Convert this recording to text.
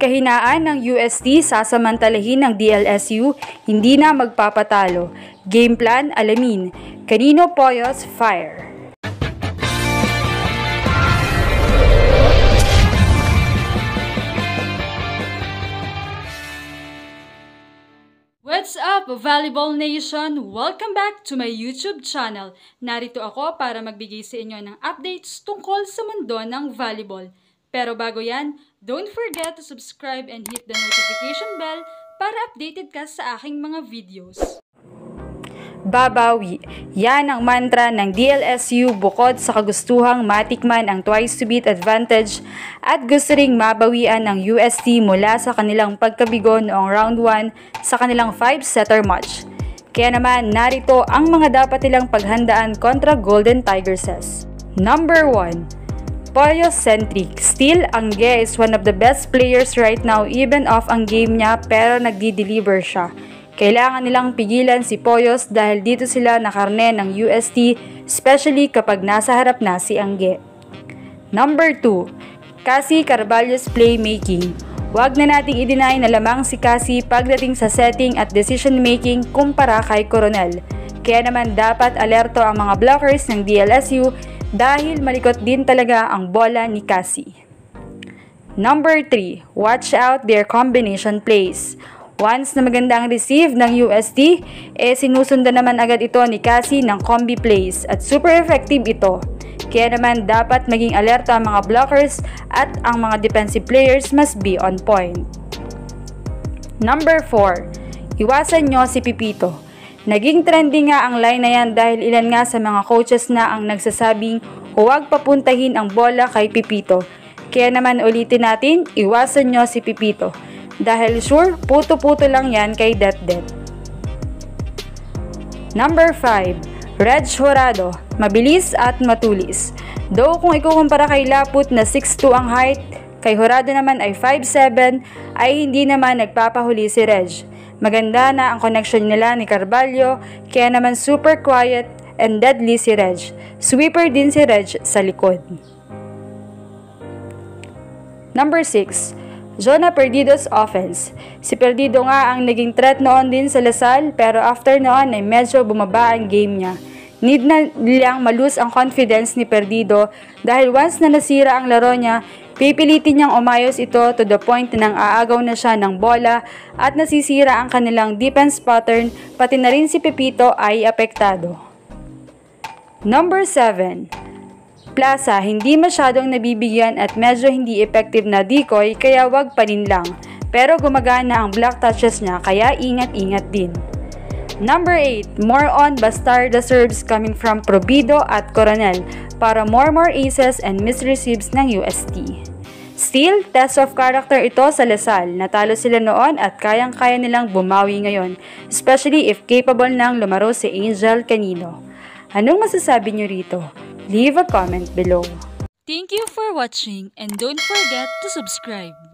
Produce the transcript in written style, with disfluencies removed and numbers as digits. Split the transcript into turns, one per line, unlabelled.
Kahinaan ng UST sasamantalahin ng DLSU, hindi na magpapatalo. Game plan, alamin. Kanino Poyos fire?
What's up, Volleyball Nation? Welcome back to my YouTube channel. Narito ako para magbigay sa inyo ng updates tungkol sa mundo ng volleyball. Pero bago yan, don't forget to subscribe and hit the notification bell para updated ka sa aking mga videos.
Babawi. Yan ang mantra ng DLSU bukod sa kagustuhang matikman ang twice-to-beat advantage at gusto ring mabawian ng UST mula sa kanilang pagkabigo noong round 1 sa kanilang 5-setter match. Kaya naman, narito ang mga dapat nilang paghandaan kontra Golden Tigerses. Number 1. Poyos-centric. Still, Angge is one of the best players right now even off ang game niya pero nagdi-deliver siya. Kailangan nilang pigilan si Poyos dahil dito sila nakarne ng UST, especially kapag nasa harap na si Angge. Number 2. Cassie Carvalho's playmaking. Huwag na nating i-deny na lamang si Cassie pagdating sa setting at decision making kumpara kay Coronel. Kaya naman dapat alerto ang mga blockers ng DLSU dahil malikot din talaga ang bola ni Cassie. Number 3. Watch out their combination plays. Once na maganda ang receive ng UST, sinusundan naman agad ito ni Cassie ng combi plays at super effective ito. Kaya naman dapat maging alerto ang mga blockers at ang mga defensive players must be on point. Number 4. Iwasan nyo si Pipito. Naging trending nga ang line na yan dahil ilan nga sa mga coaches na ang nagsasabing huwag papuntahin ang bola kay Pipito. Kaya naman ulitin natin, iwasan nyo si Pipito. Dahil sure, puto-puto lang yan kay Det-Det. Number 5. Reg Jurado. Mabilis at matulis. Though kung ikukumpara kay Laput na 6'2 ang height, kay Jurado naman ay 5'7, ay hindi naman nagpapahuli si Reg. Maganda na ang connection nila ni Carvalho, kaya naman super quiet and deadly si Reg. Sweeper din si Reg sa likod. Number 6. Jonah Perdido's offense. Si Perdido nga ang naging threat noon din sa Lasal pero after noon ay medyo bumaba ang game niya. Need na nilang malus ang confidence ni Perdido dahil once na nasira ang laro niya, pipilitin niyang umayos ito to the point na nang aagaw na siya ng bola at nasisira ang kanilang defense pattern, pati na rin si Pepito ay apektado. Number 7. Plaza, hindi masyadong nabibigyan at medyo hindi effective na decoy kaya wag pa rin lang. Pero gumagana ang block touches niya kaya ingat-ingat din. Number 8. More on Bastarda serves coming from Probido at Coronel para more aces and misreceives ng UST. Still, test of character ito sa Lasal. Natalo sila noon at kayang-kaya nilang bumawi ngayon, especially if capable nang lumaro si Angel Canino. Anong masasabi niyo rito? Leave a comment below.
Thank you for watching and don't forget to subscribe.